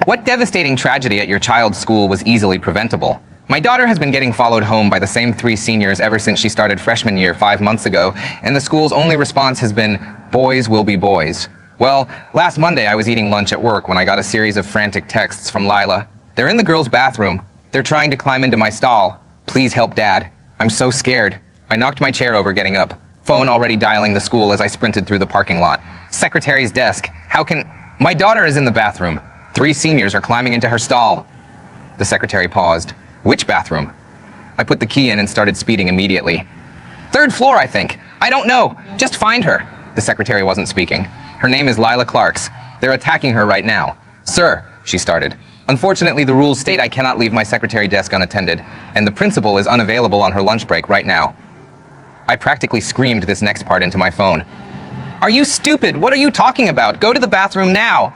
What devastating tragedy at your child's school was easily preventable? My daughter has been getting followed home by the same 3 seniors ever since she started freshman year 5 months ago, and the school's only response has been, "Boys will be boys." Well, last Monday I was eating lunch at work when I got a series of frantic texts from Lila. "They're in the girls' bathroom. They're trying to climb into my stall. Please help Dad. I'm so scared." I knocked my chair over getting up. Phone already dialing the school as I sprinted through the parking lot. Secretary's desk. How can... My daughter is in the bathroom. 3 seniors are climbing into her stall. The secretary paused. "Which bathroom?" I put the key in and started speeding immediately. "3rd floor, I think. I don't know. Just find her." The secretary wasn't speaking. "Her name is Lila Clarks. They're attacking her right now." "Sir," she started. "Unfortunately, the rules state I cannot leave my secretary desk unattended, and the principal is unavailable on her lunch break right now." I practically screamed this next part into my phone. "Are you stupid? What are you talking about? Go to the bathroom now."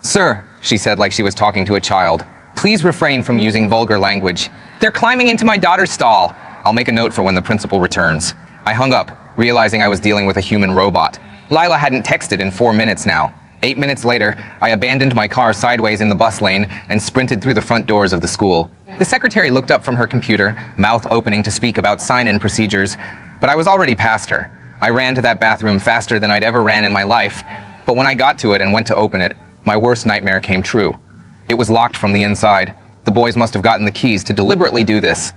"Sir," she said like she was talking to a child, "please refrain from using vulgar language. They're climbing into my daughter's stall. I'll make a note for when the principal returns." I hung up, realizing I was dealing with a human robot. Lila hadn't texted in 4 minutes now. 8 minutes later, I abandoned my car sideways in the bus lane and sprinted through the front doors of the school. The secretary looked up from her computer, mouth opening to speak about sign-in procedures, but I was already past her. I ran to that bathroom faster than I'd ever ran in my life, but when I got to it and went to open it, my worst nightmare came true. It was locked from the inside. The boys must have gotten the keys to deliberately do this.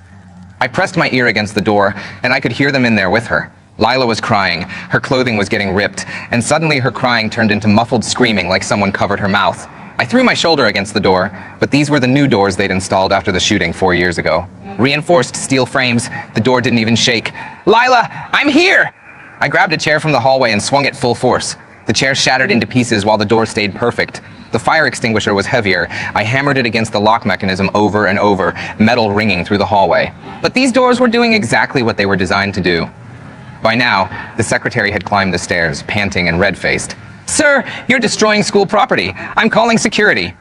I pressed my ear against the door, and I could hear them in there with her. Lila was crying, her clothing was getting ripped, and suddenly her crying turned into muffled screaming like someone covered her mouth. I threw my shoulder against the door, but these were the new doors they'd installed after the shooting 4 years ago. Reinforced steel frames, the door didn't even shake. "Lila, I'm here!" I grabbed a chair from the hallway and swung it full force. The chair shattered into pieces while the door stayed perfect. The fire extinguisher was heavier. I hammered it against the lock mechanism over and over, metal ringing through the hallway. But these doors were doing exactly what they were designed to do. By now, the secretary had climbed the stairs, panting and red-faced. "Sir, you're destroying school property. I'm calling security."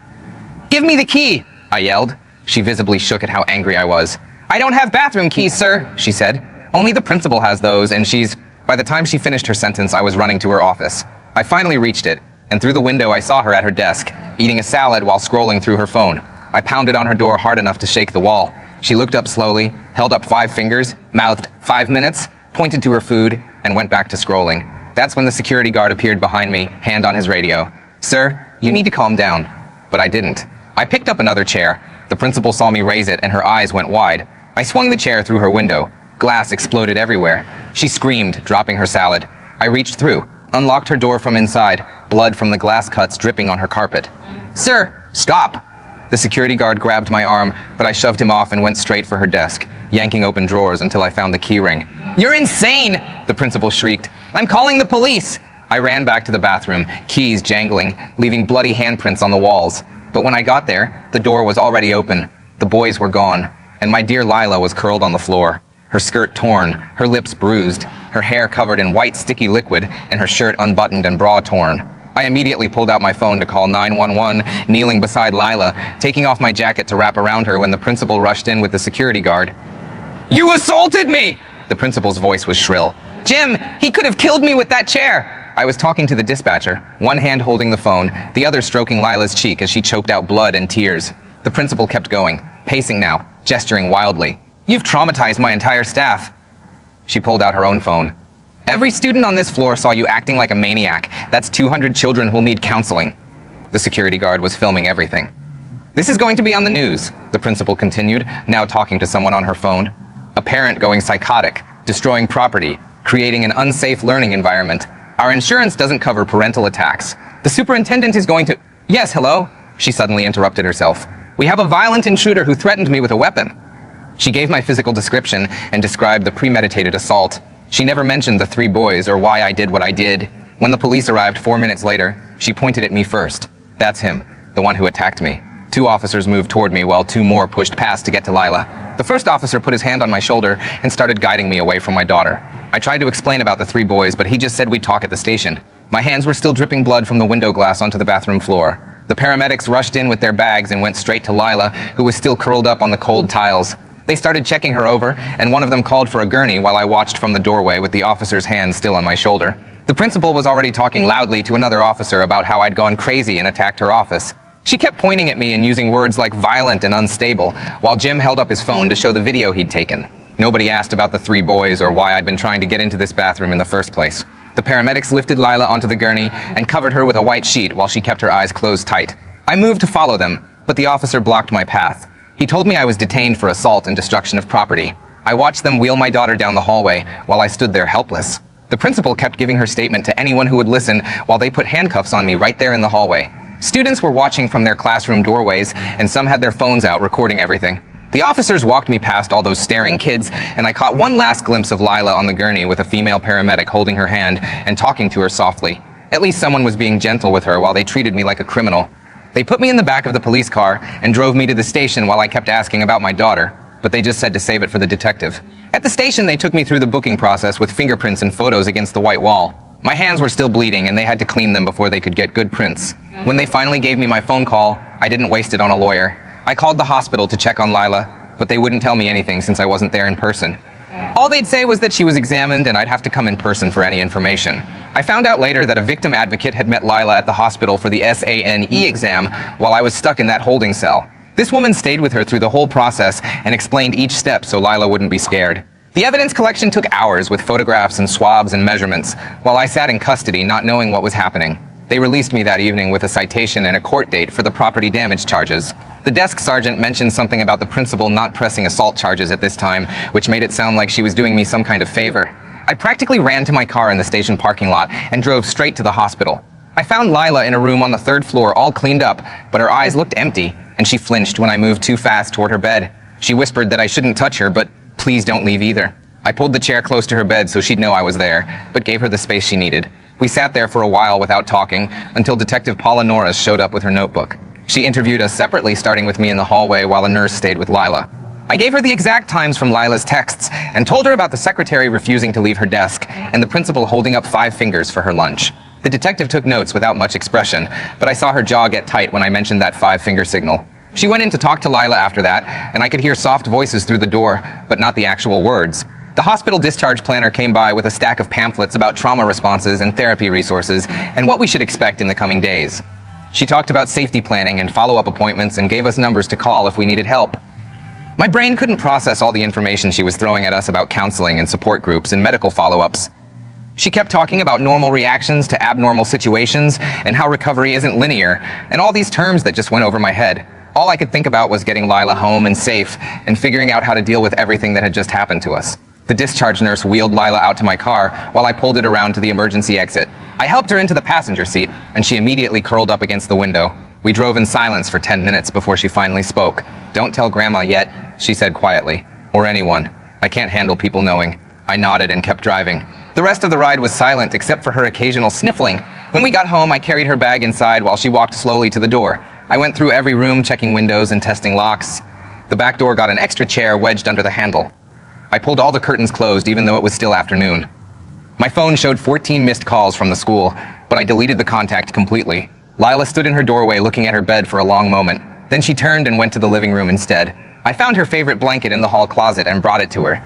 "Give me the key," I yelled. She visibly shook at how angry I was. "I don't have bathroom keys, sir," she said. "Only the principal has those, and she's..." By the time she finished her sentence, I was running to her office. I finally reached it, and through the window I saw her at her desk, eating a salad while scrolling through her phone. I pounded on her door hard enough to shake the wall. She looked up slowly, held up 5 fingers, mouthed, "5 minutes," pointed to her food, and went back to scrolling. That's when the security guard appeared behind me, hand on his radio. "Sir, you need to calm down." But I didn't. I picked up another chair. The principal saw me raise it, and her eyes went wide. I swung the chair through her window. Glass exploded everywhere. She screamed, dropping her salad. I reached through, unlocked her door from inside, blood from the glass cuts dripping on her carpet. "Sir, stop!" The security guard grabbed my arm, but I shoved him off and went straight for her desk, yanking open drawers until I found the key ring. "You're insane!" the principal shrieked. "I'm calling the police!" I ran back to the bathroom, keys jangling, leaving bloody handprints on the walls. But when I got there, the door was already open. The boys were gone, and my dear Lila was curled on the floor, her skirt torn, her lips bruised, her hair covered in white sticky liquid, and her shirt unbuttoned and bra torn. I immediately pulled out my phone to call 911, kneeling beside Lila, taking off my jacket to wrap around her when the principal rushed in with the security guard. "You assaulted me!" The principal's voice was shrill. "Jim, he could have killed me with that chair!" I was talking to the dispatcher, one hand holding the phone, the other stroking Lila's cheek as she choked out blood and tears. The principal kept going, pacing now, gesturing wildly. "You've traumatized my entire staff." She pulled out her own phone. "Every student on this floor saw you acting like a maniac. That's 200 children who'll need counseling." The security guard was filming everything. "This is going to be on the news," the principal continued, now talking to someone on her phone. "A parent going psychotic, destroying property, creating an unsafe learning environment. Our insurance doesn't cover parental attacks. The superintendent is going to..." "Yes, hello?" She suddenly interrupted herself. "We have a violent intruder who threatened me with a weapon." She gave my physical description and described the premeditated assault. She never mentioned the 3 boys or why I did what I did. When the police arrived 4 minutes later, she pointed at me first. "That's him, the one who attacked me." 2 officers moved toward me while 2 more pushed past to get to Lila. The first officer put his hand on my shoulder and started guiding me away from my daughter. I tried to explain about the 3 boys, but he just said we'd talk at the station. My hands were still dripping blood from the window glass onto the bathroom floor. The paramedics rushed in with their bags and went straight to Lila, who was still curled up on the cold tiles. They started checking her over, and one of them called for a gurney while I watched from the doorway with the officer's hand still on my shoulder. The principal was already talking loudly to another officer about how I'd gone crazy and attacked her office. She kept pointing at me and using words like violent and unstable, while Jim held up his phone to show the video he'd taken. Nobody asked about the 3 boys or why I'd been trying to get into this bathroom in the first place. The paramedics lifted Lila onto the gurney and covered her with a white sheet while she kept her eyes closed tight. I moved to follow them, but the officer blocked my path. He told me I was detained for assault and destruction of property. I watched them wheel my daughter down the hallway while I stood there helpless. The principal kept giving her statement to anyone who would listen while they put handcuffs on me right there in the hallway. Students were watching from their classroom doorways, and some had their phones out recording everything. The officers walked me past all those staring kids, and I caught one last glimpse of Lila on the gurney with a female paramedic holding her hand and talking to her softly. At least someone was being gentle with her while they treated me like a criminal. They put me in the back of the police car and drove me to the station while I kept asking about my daughter, but they just said to save it for the detective. At the station, they took me through the booking process with fingerprints and photos against the white wall. My hands were still bleeding, and they had to clean them before they could get good prints. When they finally gave me my phone call, I didn't waste it on a lawyer. I called the hospital to check on Lila, but they wouldn't tell me anything since I wasn't there in person. All they'd say was that she was examined and I'd have to come in person for any information. I found out later that a victim advocate had met Lila at the hospital for the SANE exam while I was stuck in that holding cell. This woman stayed with her through the whole process and explained each step so Lila wouldn't be scared. The evidence collection took hours with photographs and swabs and measurements, while I sat in custody not knowing what was happening. They released me that evening with a citation and a court date for the property damage charges. The desk sergeant mentioned something about the principal not pressing assault charges at this time, which made it sound like she was doing me some kind of favor. I practically ran to my car in the station parking lot and drove straight to the hospital. I found Lila in a room on the 3rd floor all cleaned up, but her eyes looked empty, and she flinched when I moved too fast toward her bed. She whispered that I shouldn't touch her, but please don't leave either. I pulled the chair close to her bed so she'd know I was there, but gave her the space she needed. We sat there for a while without talking until Detective Paula Norris showed up with her notebook. She interviewed us separately, starting with me in the hallway while a nurse stayed with Lila. I gave her the exact times from Lila's texts and told her about the secretary refusing to leave her desk and the principal holding up 5 fingers for her lunch. The detective took notes without much expression, but I saw her jaw get tight when I mentioned that 5-finger signal. She went in to talk to Lila after that, and I could hear soft voices through the door, but not the actual words. The hospital discharge planner came by with a stack of pamphlets about trauma responses and therapy resources and what we should expect in the coming days. She talked about safety planning and follow-up appointments and gave us numbers to call if we needed help. My brain couldn't process all the information she was throwing at us about counseling and support groups and medical follow-ups. She kept talking about normal reactions to abnormal situations and how recovery isn't linear, and all these terms that just went over my head. All I could think about was getting Lila home and safe and figuring out how to deal with everything that had just happened to us. The discharge nurse wheeled Lila out to my car while I pulled it around to the emergency exit. I helped her into the passenger seat, and she immediately curled up against the window. We drove in silence for 10 minutes before she finally spoke. "Don't tell Grandma yet," she said quietly. "Or anyone. I can't handle people knowing." I nodded and kept driving. The rest of the ride was silent except for her occasional sniffling. When we got home, I carried her bag inside while she walked slowly to the door. I went through every room, checking windows and testing locks. The back door got an extra chair wedged under the handle. I pulled all the curtains closed even though it was still afternoon. My phone showed 14 missed calls from the school, but I deleted the contact completely. Lila stood in her doorway looking at her bed for a long moment. Then she turned and went to the living room instead. I found her favorite blanket in the hall closet and brought it to her.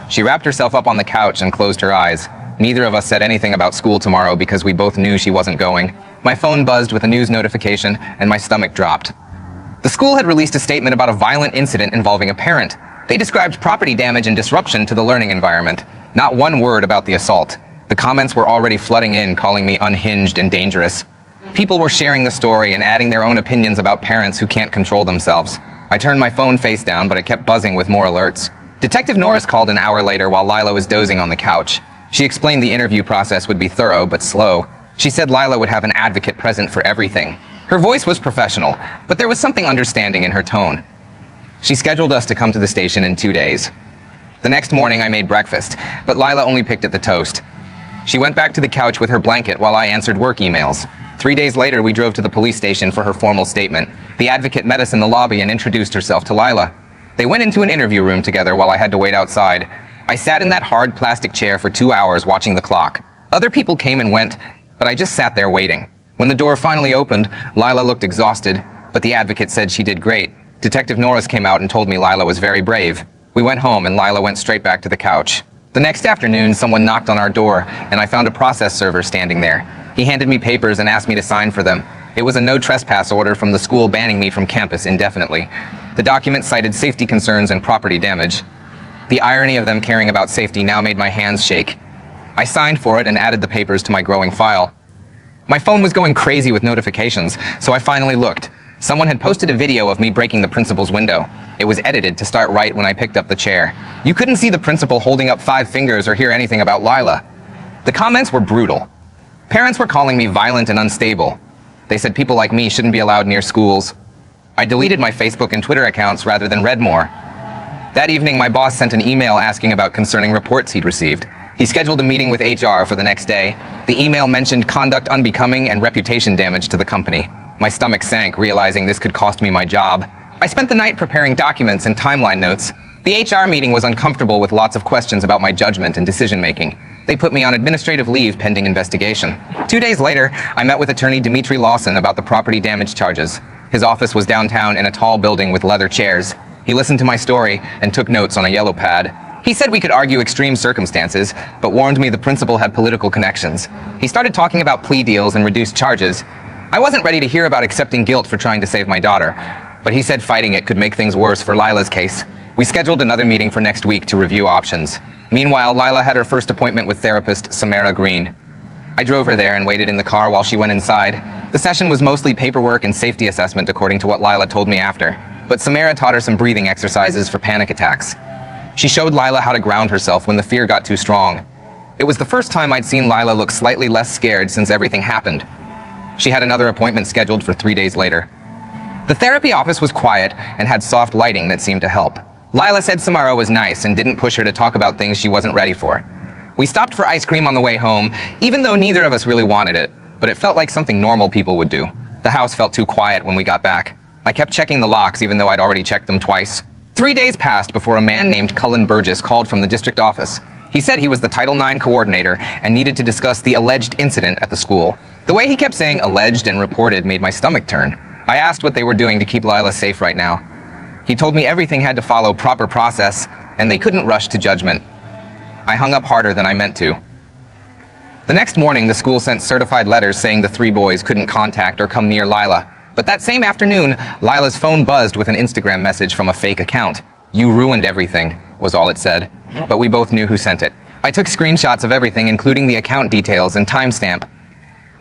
She wrapped herself up on the couch and closed her eyes. Neither of us said anything about school tomorrow because we both knew she wasn't going. My phone buzzed with a news notification and my stomach dropped. The school had released a statement about a violent incident involving a parent. They described property damage and disruption to the learning environment. Not one word about the assault. The comments were already flooding in, calling me unhinged and dangerous. People were sharing the story and adding their own opinions about parents who can't control themselves. I turned my phone face down, but it kept buzzing with more alerts. Detective Norris called an hour later while Lila was dozing on the couch. She explained the interview process would be thorough but slow. She said Lila would have an advocate present for everything. Her voice was professional, but there was something understanding in her tone. She scheduled us to come to the station in 2 days. The next morning I made breakfast, but Lila only picked at the toast. She went back to the couch with her blanket while I answered work emails. 3 days later we drove to the police station for her formal statement. The advocate met us in the lobby and introduced herself to Lila. They went into an interview room together while I had to wait outside. I sat in that hard plastic chair for 2 hours watching the clock. Other people came and went, but I just sat there waiting. When the door finally opened, Lila looked exhausted, but the advocate said she did great. Detective Norris came out and told me Lila was very brave. We went home and Lila went straight back to the couch. The next afternoon, someone knocked on our door and I found a process server standing there. He handed me papers and asked me to sign for them. It was a no trespass order from the school banning me from campus indefinitely. The document cited safety concerns and property damage. The irony of them caring about safety now made my hands shake. I signed for it and added the papers to my growing file. My phone was going crazy with notifications, so I finally looked. Someone had posted a video of me breaking the principal's window. It was edited to start right when I picked up the chair. You couldn't see the principal holding up 5 fingers or hear anything about Lila. The comments were brutal. Parents were calling me violent and unstable. They said people like me shouldn't be allowed near schools. I deleted my Facebook and Twitter accounts rather than read more. That evening, my boss sent an email asking about concerning reports he'd received. He scheduled a meeting with HR for the next day. The email mentioned conduct unbecoming and reputation damage to the company. My stomach sank, realizing this could cost me my job. I spent the night preparing documents and timeline notes. The HR meeting was uncomfortable with lots of questions about my judgment and decision-making. They put me on administrative leave pending investigation. 2 days later, I met with attorney Dimitri Lawson about the property damage charges. His office was downtown in a tall building with leather chairs. He listened to my story and took notes on a yellow pad. He said we could argue extreme circumstances, but warned me the principal had political connections. He started talking about plea deals and reduced charges. I wasn't ready to hear about accepting guilt for trying to save my daughter, but he said fighting it could make things worse for Lila's case. We scheduled another meeting for next week to review options. Meanwhile, Lila had her first appointment with therapist Samara Green. I drove her there and waited in the car while she went inside. The session was mostly paperwork and safety assessment according to what Lila told me after, but Samara taught her some breathing exercises for panic attacks. She showed Lila how to ground herself when the fear got too strong. It was the first time I'd seen Lila look slightly less scared since everything happened. She had another appointment scheduled for 3 days later. The therapy office was quiet and had soft lighting that seemed to help. Lila said Samara was nice and didn't push her to talk about things she wasn't ready for. We stopped for ice cream on the way home, even though neither of us really wanted it, but it felt like something normal people would do. The house felt too quiet when we got back. I kept checking the locks even though I'd already checked them twice. 3 days passed before a man named Cullen Burgess called from the district office. He said he was the Title IX coordinator and needed to discuss the alleged incident at the school. The way he kept saying alleged and reported made my stomach turn. I asked what they were doing to keep Lila safe right now. He told me everything had to follow proper process and they couldn't rush to judgment. I hung up harder than I meant to. The next morning, the school sent certified letters saying the 3 boys couldn't contact or come near Lila. But that same afternoon, Lila's phone buzzed with an Instagram message from a fake account. "You ruined everything," was all it said. But we both knew who sent it. I took screenshots of everything, including the account details and timestamp.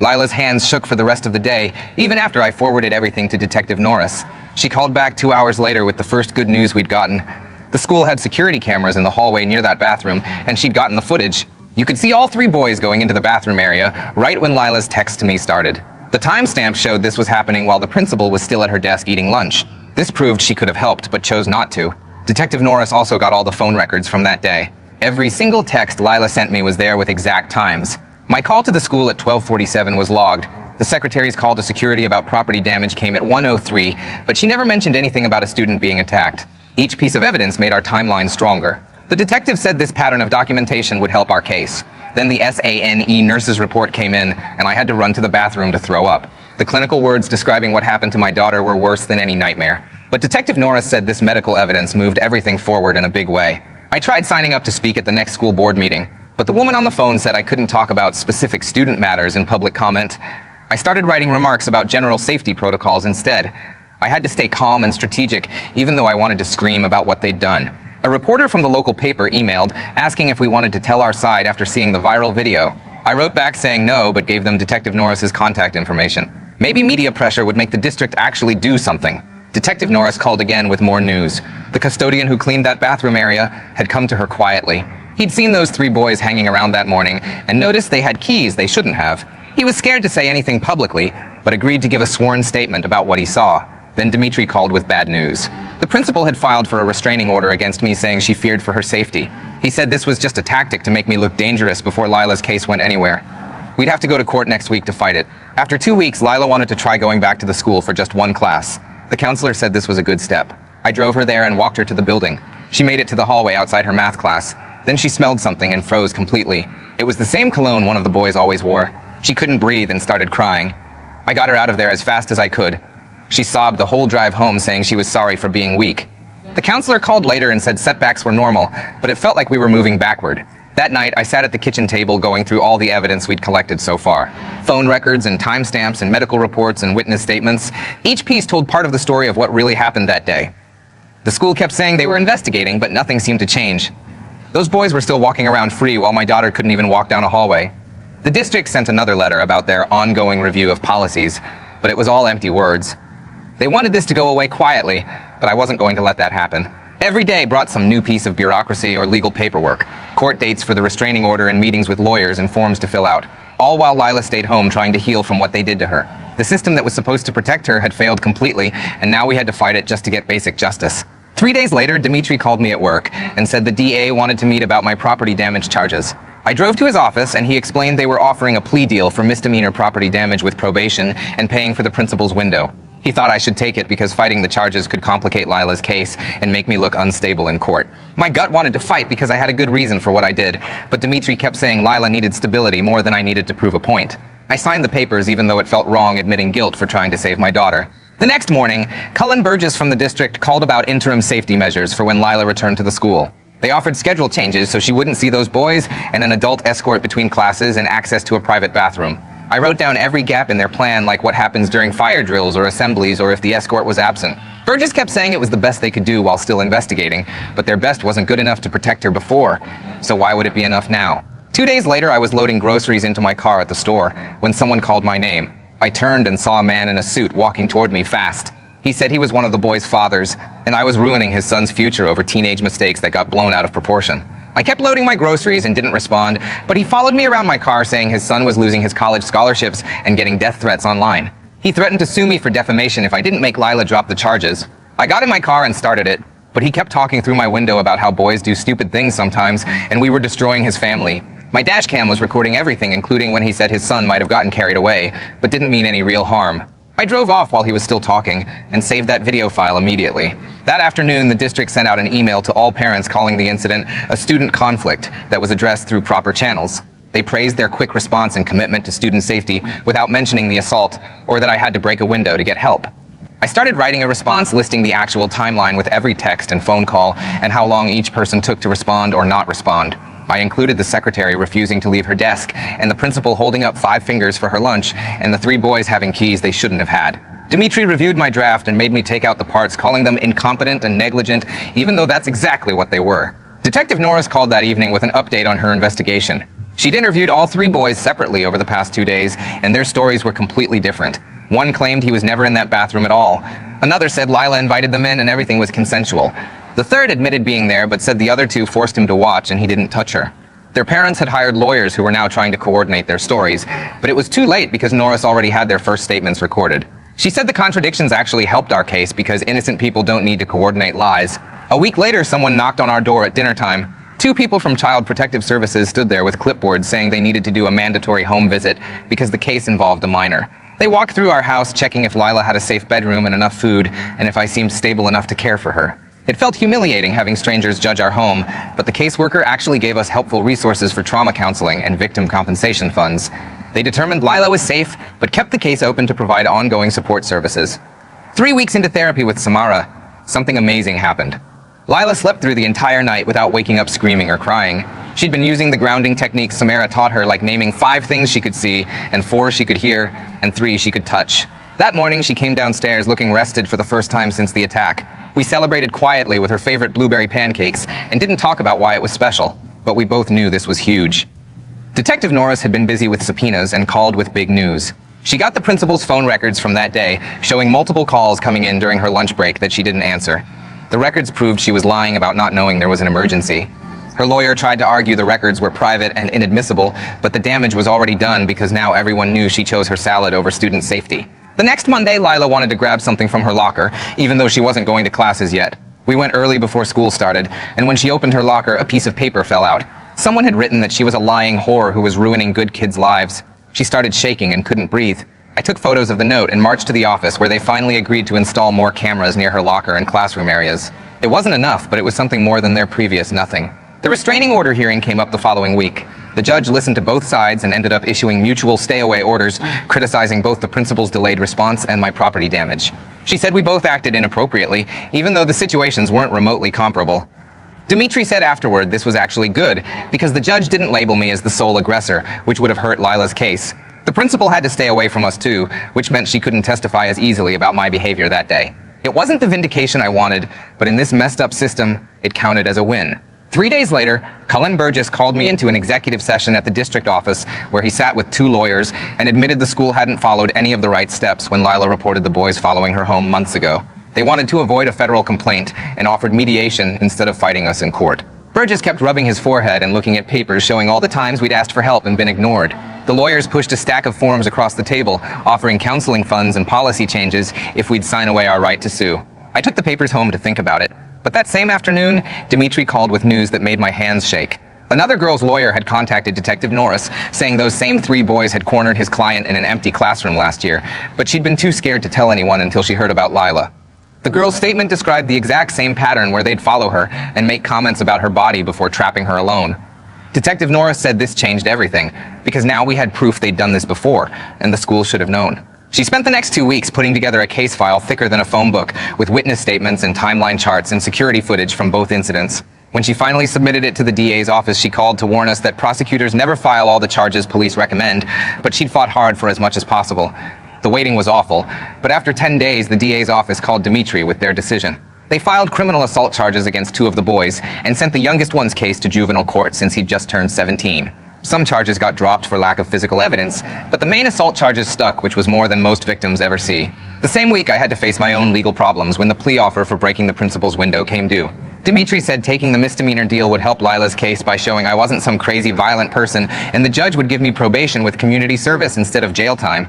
Lila's hands shook for the rest of the day, even after I forwarded everything to Detective Norris. She called back 2 hours later with the first good news we'd gotten. The school had security cameras in the hallway near that bathroom, and she'd gotten the footage. You could see all 3 boys going into the bathroom area right when Lila's text to me started. The timestamp showed this was happening while the principal was still at her desk eating lunch. This proved she could have helped, but chose not to. Detective Norris also got all the phone records from that day. Every single text Lila sent me was there with exact times. My call to the school at 12:47 was logged. The secretary's call to security about property damage came at 1:03, but she never mentioned anything about a student being attacked. Each piece of evidence made our timeline stronger. The detective said this pattern of documentation would help our case. Then the SANE nurse's report came in, and I had to run to the bathroom to throw up. The clinical words describing what happened to my daughter were worse than any nightmare. But Detective Norris said this medical evidence moved everything forward in a big way. I tried signing up to speak at the next school board meeting, but the woman on the phone said I couldn't talk about specific student matters in public comment. I started writing remarks about general safety protocols instead. I had to stay calm and strategic, even though I wanted to scream about what they'd done. A reporter from the local paper emailed, asking if we wanted to tell our side after seeing the viral video. I wrote back saying no, but gave them Detective Norris's contact information. Maybe media pressure would make the district actually do something. Detective Norris called again with more news. The custodian who cleaned that bathroom area had come to her quietly. He'd seen those 3 boys hanging around that morning and noticed they had keys they shouldn't have. He was scared to say anything publicly, but agreed to give a sworn statement about what he saw. Then Dimitri called with bad news. The principal had filed for a restraining order against me, saying she feared for her safety. He said this was just a tactic to make me look dangerous before Lila's case went anywhere. We'd have to go to court next week to fight it. After 2 weeks, Lila wanted to try going back to the school for just 1 class. The counselor said this was a good step. I drove her there and walked her to the building. She made it to the hallway outside her math class. Then she smelled something and froze completely. It was the same cologne one of the boys always wore. She couldn't breathe and started crying. I got her out of there as fast as I could. She sobbed the whole drive home, saying she was sorry for being weak. The counselor called later and said setbacks were normal, but it felt like we were moving backward. That night, I sat at the kitchen table going through all the evidence we'd collected so far. Phone records and timestamps and medical reports and witness statements. Each piece told part of the story of what really happened that day. The school kept saying they were investigating, but nothing seemed to change. Those boys were still walking around free while my daughter couldn't even walk down a hallway. The district sent another letter about their ongoing review of policies, but it was all empty words. They wanted this to go away quietly, but I wasn't going to let that happen. Every day brought some new piece of bureaucracy or legal paperwork, court dates for the restraining order and meetings with lawyers and forms to fill out, all while Lila stayed home trying to heal from what they did to her. The system that was supposed to protect her had failed completely, and now we had to fight it just to get basic justice. 3 days later, Dimitri called me at work and said the DA wanted to meet about my property damage charges. I drove to his office and he explained they were offering a plea deal for misdemeanor property damage with probation and paying for the principal's window. He thought I should take it because fighting the charges could complicate Lila's case and make me look unstable in court. My gut wanted to fight because I had a good reason for what I did, but Dimitri kept saying Lila needed stability more than I needed to prove a point. I signed the papers even though it felt wrong admitting guilt for trying to save my daughter. The next morning, Cullen Burgess from the district called about interim safety measures for when Lila returned to the school. They offered schedule changes so she wouldn't see those boys and an adult escort between classes and access to a private bathroom. I wrote down every gap in their plan, like what happens during fire drills or assemblies or if the escort was absent. Burgess kept saying it was the best they could do while still investigating, but their best wasn't good enough to protect her before, so why would it be enough now? 2 days later, I was loading groceries into my car at the store when someone called my name. I turned and saw a man in a suit walking toward me fast. He said he was one of the boys' fathers, and I was ruining his son's future over teenage mistakes that got blown out of proportion. I kept loading my groceries and didn't respond, but he followed me around my car saying his son was losing his college scholarships and getting death threats online. He threatened to sue me for defamation if I didn't make Lila drop the charges. I got in my car and started it, but he kept talking through my window about how boys do stupid things sometimes, and we were destroying his family. My dash cam was recording everything, including when he said his son might have gotten carried away, but didn't mean any real harm. I drove off while he was still talking and saved that video file immediately. That afternoon, the district sent out an email to all parents calling the incident a student conflict that was addressed through proper channels. They praised their quick response and commitment to student safety without mentioning the assault or that I had to break a window to get help. I started writing a response listing the actual timeline with every text and phone call and how long each person took to respond or not respond. I included the secretary refusing to leave her desk, and the principal holding up 5 fingers for her lunch, and the 3 boys having keys they shouldn't have had. Dimitri reviewed my draft and made me take out the parts, calling them incompetent and negligent, even though that's exactly what they were. Detective Norris called that evening with an update on her investigation. She'd interviewed all 3 boys separately over the past 2 days, and their stories were completely different. One claimed he was never in that bathroom at all. Another said Lila invited them in and everything was consensual. The third admitted being there, but said the other 2 forced him to watch and he didn't touch her. Their parents had hired lawyers who were now trying to coordinate their stories, but it was too late because Norris already had their first statements recorded. She said the contradictions actually helped our case because innocent people don't need to coordinate lies. A week later, someone knocked on our door at dinner time. 2 people from Child Protective Services stood there with clipboards saying they needed to do a mandatory home visit because the case involved a minor. They walked through our house checking if Lila had a safe bedroom and enough food, and if I seemed stable enough to care for her. It felt humiliating having strangers judge our home, but the caseworker actually gave us helpful resources for trauma counseling and victim compensation funds. They determined Lila was safe, but kept the case open to provide ongoing support services. 3 weeks into therapy with Samara, something amazing happened. Lila slept through the entire night without waking up screaming or crying. She'd been using the grounding techniques Samara taught her, like naming 5 things she could see, and 4 she could hear, and 3 she could touch. That morning, she came downstairs looking rested for the first time since the attack. We celebrated quietly with her favorite blueberry pancakes and didn't talk about why it was special, but we both knew this was huge. Detective Norris had been busy with subpoenas and called with big news. She got the principal's phone records from that day, showing multiple calls coming in during her lunch break that she didn't answer. The records proved she was lying about not knowing there was an emergency. Her lawyer tried to argue the records were private and inadmissible, but the damage was already done because now everyone knew she chose her salad over student safety. The next Monday, Lila wanted to grab something from her locker, even though she wasn't going to classes yet. We went early before school started, and when she opened her locker, a piece of paper fell out. Someone had written that she was a lying whore who was ruining good kids' lives. She started shaking and couldn't breathe. I took photos of the note and marched to the office where they finally agreed to install more cameras near her locker and classroom areas. It wasn't enough, but it was something more than their previous nothing. The restraining order hearing came up the following week. The judge listened to both sides and ended up issuing mutual stay-away orders, criticizing both the principal's delayed response and my property damage. She said we both acted inappropriately, even though the situations weren't remotely comparable. Dimitri said afterward this was actually good, because the judge didn't label me as the sole aggressor, which would have hurt Lila's case. The principal had to stay away from us too, which meant she couldn't testify as easily about my behavior that day. It wasn't the vindication I wanted, but in this messed up system, it counted as a win. 3 days later, Cullen Burgess called me into an executive session at the district office where he sat with 2 lawyers and admitted the school hadn't followed any of the right steps when Lila reported the boys following her home months ago. They wanted to avoid a federal complaint and offered mediation instead of fighting us in court. Burgess kept rubbing his forehead and looking at papers showing all the times we'd asked for help and been ignored. The lawyers pushed a stack of forms across the table, offering counseling funds and policy changes if we'd sign away our right to sue. I took the papers home to think about it. But that same afternoon, Dimitri called with news that made my hands shake. Another girl's lawyer had contacted Detective Norris, saying those same 3 boys had cornered his client in an empty classroom last year, but she'd been too scared to tell anyone until she heard about Lila. The girl's statement described the exact same pattern where they'd follow her and make comments about her body before trapping her alone. Detective Norris said this changed everything, because now we had proof they'd done this before, and the school should have known. She spent the next 2 weeks putting together a case file thicker than a phone book, with witness statements and timeline charts and security footage from both incidents. When she finally submitted it to the DA's office, she called to warn us that prosecutors never file all the charges police recommend, but she'd fought hard for as much as possible. The waiting was awful, but after 10 days, the DA's office called Dimitri with their decision. They filed criminal assault charges against 2 of the boys and sent the youngest one's case to juvenile court since he'd just turned 17. Some charges got dropped for lack of physical evidence, but the main assault charges stuck, which was more than most victims ever see. The same week, I had to face my own legal problems when the plea offer for breaking the principal's window came due. Dimitri said taking the misdemeanor deal would help Lila's case by showing I wasn't some crazy violent person, and the judge would give me probation with community service instead of jail time.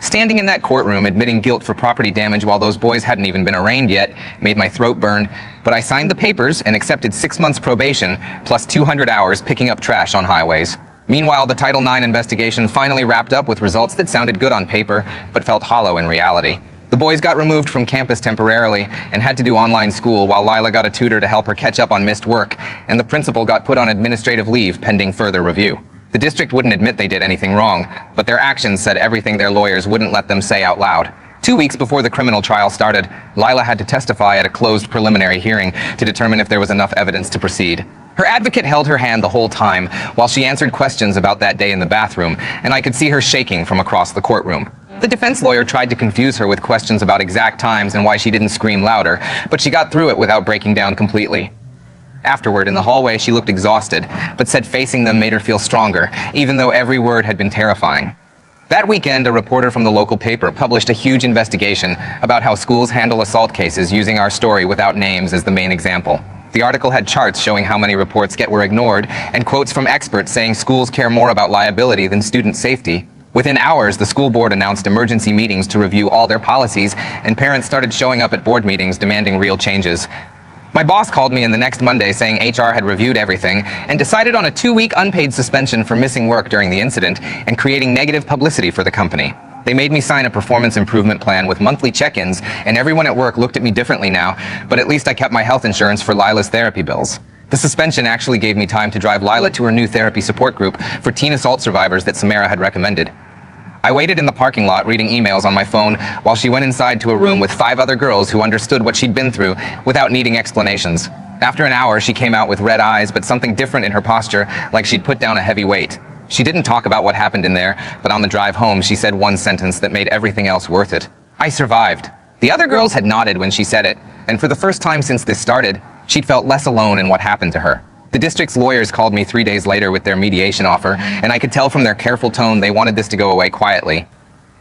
Standing in that courtroom admitting guilt for property damage while those boys hadn't even been arraigned yet made my throat burn, but I signed the papers and accepted 6 months probation plus 200 hours picking up trash on highways. Meanwhile, the Title IX investigation finally wrapped up with results that sounded good on paper, but felt hollow in reality. The boys got removed from campus temporarily and had to do online school while Lila got a tutor to help her catch up on missed work, and the principal got put on administrative leave pending further review. The district wouldn't admit they did anything wrong, but their actions said everything their lawyers wouldn't let them say out loud. 2 weeks before the criminal trial started, Lila had to testify at a closed preliminary hearing to determine if there was enough evidence to proceed. Her advocate held her hand the whole time while she answered questions about that day in the bathroom, and I could see her shaking from across the courtroom. The defense lawyer tried to confuse her with questions about exact times and why she didn't scream louder, but she got through it without breaking down completely. Afterward, in the hallway, she looked exhausted, but said facing them made her feel stronger, even though every word had been terrifying. That weekend, a reporter from the local paper published a huge investigation about how schools handle assault cases using our story without names as the main example. The article had charts showing how many reports were ignored, and quotes from experts saying schools care more about liability than student safety. Within hours, the school board announced emergency meetings to review all their policies, and parents started showing up at board meetings demanding real changes. My boss called me in the next Monday saying HR had reviewed everything and decided on a 2-week unpaid suspension for missing work during the incident and creating negative publicity for the company. They made me sign a performance improvement plan with monthly check-ins, and everyone at work looked at me differently now, but at least I kept my health insurance for Lila's therapy bills. The suspension actually gave me time to drive Lila to her new therapy support group for teen assault survivors that Samara had recommended. I waited in the parking lot reading emails on my phone while she went inside to a room with 5 other girls who understood what she'd been through without needing explanations. After an hour, she came out with red eyes, but something different in her posture, like she'd put down a heavy weight. She didn't talk about what happened in there, but on the drive home, she said one sentence that made everything else worth it. I survived. The other girls had nodded when she said it, and for the first time since this started, she'd felt less alone in what happened to her. The district's lawyers called me 3 days later with their mediation offer, and I could tell from their careful tone they wanted this to go away quietly.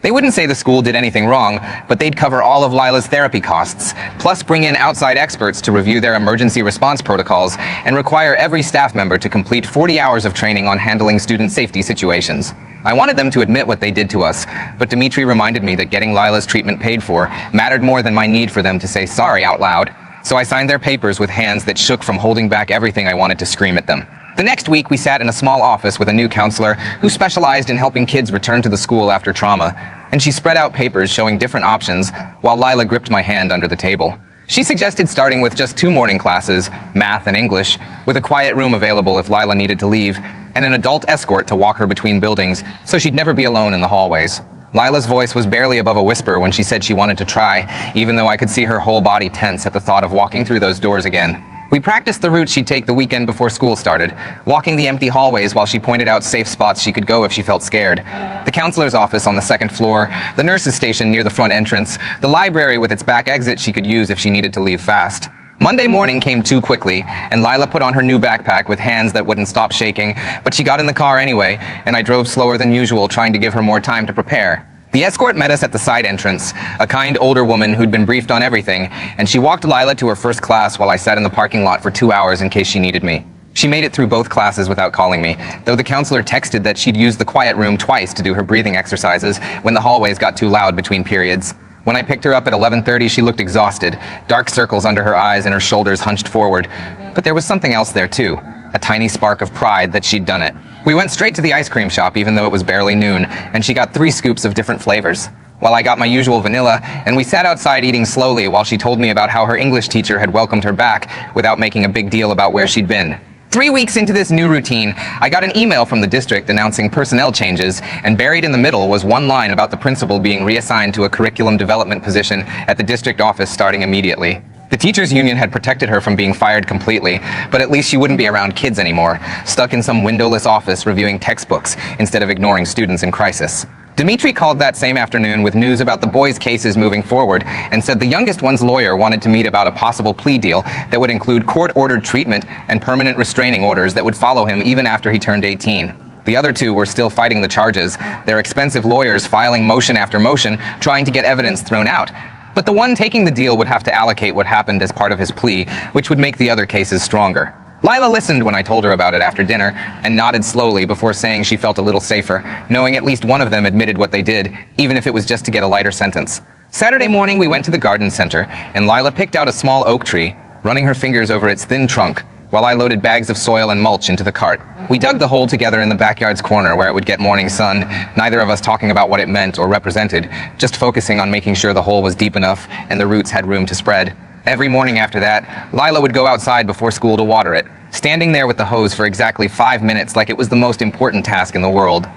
They wouldn't say the school did anything wrong, but they'd cover all of Lila's therapy costs, plus bring in outside experts to review their emergency response protocols and require every staff member to complete 40 hours of training on handling student safety situations. I wanted them to admit what they did to us, but Dimitri reminded me that getting Lila's treatment paid for mattered more than my need for them to say sorry out loud. So I signed their papers with hands that shook from holding back everything I wanted to scream at them. The next week, we sat in a small office with a new counselor who specialized in helping kids return to the school after trauma, and she spread out papers showing different options while Lila gripped my hand under the table. She suggested starting with just 2 morning classes, math and English, with a quiet room available if Lila needed to leave, and an adult escort to walk her between buildings so she'd never be alone in the hallways. Lila's voice was barely above a whisper when she said she wanted to try, even though I could see her whole body tense at the thought of walking through those doors again. We practiced the route she'd take the weekend before school started, walking the empty hallways while she pointed out safe spots she could go if she felt scared. The counselor's office on the second floor, the nurse's station near the front entrance, the library with its back exit she could use if she needed to leave fast. Monday morning came too quickly, and Lila put on her new backpack with hands that wouldn't stop shaking, but she got in the car anyway, and I drove slower than usual, trying to give her more time to prepare. The escort met us at the side entrance, a kind older woman who'd been briefed on everything, and she walked Lila to her first class while I sat in the parking lot for 2 hours in case she needed me. She made it through both classes without calling me, though the counselor texted that she'd used the quiet room twice to do her breathing exercises when the hallways got too loud between periods. When I picked her up at 11:30, she looked exhausted, dark circles under her eyes and her shoulders hunched forward. But there was something else there too, a tiny spark of pride that she'd done it. We went straight to the ice cream shop even though it was barely noon, and she got 3 scoops of different flavors, while I got my usual vanilla, and we sat outside eating slowly while she told me about how her English teacher had welcomed her back without making a big deal about where she'd been. 3 weeks into this new routine, I got an email from the district announcing personnel changes, and buried in the middle was one line about the principal being reassigned to a curriculum development position at the district office starting immediately. The teachers' union had protected her from being fired completely, but at least she wouldn't be around kids anymore, stuck in some windowless office reviewing textbooks instead of ignoring students in crisis. Dimitri called that same afternoon with news about the boys' cases moving forward and said the youngest one's lawyer wanted to meet about a possible plea deal that would include court-ordered treatment and permanent restraining orders that would follow him even after he turned 18. The other 2 were still fighting the charges, their expensive lawyers filing motion after motion, trying to get evidence thrown out. But the one taking the deal would have to allocate what happened as part of his plea, which would make the other cases stronger. Lila listened when I told her about it after dinner, and nodded slowly before saying she felt a little safer, knowing at least one of them admitted what they did, even if it was just to get a lighter sentence. Saturday morning we went to the garden center, and Lila picked out a small oak tree, running her fingers over its thin trunk, while I loaded bags of soil and mulch into the cart. We dug the hole together in the backyard's corner where it would get morning sun, neither of us talking about what it meant or represented, just focusing on making sure the hole was deep enough and the roots had room to spread. Every morning after that, Lila would go outside before school to water it, standing there with the hose for exactly 5 minutes like it was the most important task in the world.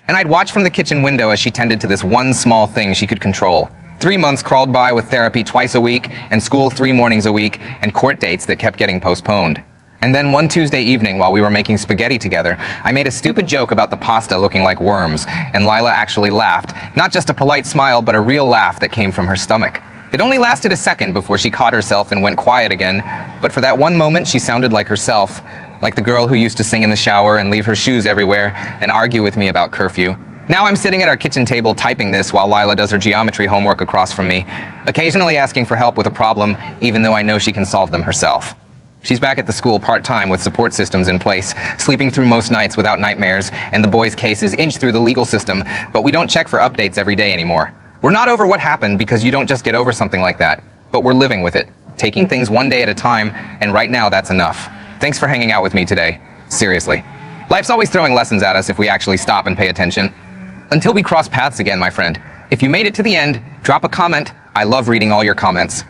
And I'd watch from the kitchen window as she tended to this one small thing she could control. 3 months crawled by with therapy twice a week, and school 3 mornings a week, and court dates that kept getting postponed. And then one Tuesday evening while we were making spaghetti together, I made a stupid joke about the pasta looking like worms, and Lila actually laughed. Not just a polite smile, but a real laugh that came from her stomach. It only lasted a second before she caught herself and went quiet again, but for that one moment she sounded like herself, like the girl who used to sing in the shower and leave her shoes everywhere and argue with me about curfew. Now I'm sitting at our kitchen table typing this while Lila does her geometry homework across from me, occasionally asking for help with a problem, even though I know she can solve them herself. She's back at the school part-time with support systems in place, sleeping through most nights without nightmares, and the boys' cases inch through the legal system, but we don't check for updates every day anymore. We're not over what happened because you don't just get over something like that, but we're living with it, taking things one day at a time, and right now that's enough. Thanks for hanging out with me today. Seriously. Life's always throwing lessons at us if we actually stop and pay attention. Until we cross paths again, my friend. If you made it to the end, drop a comment. I love reading all your comments.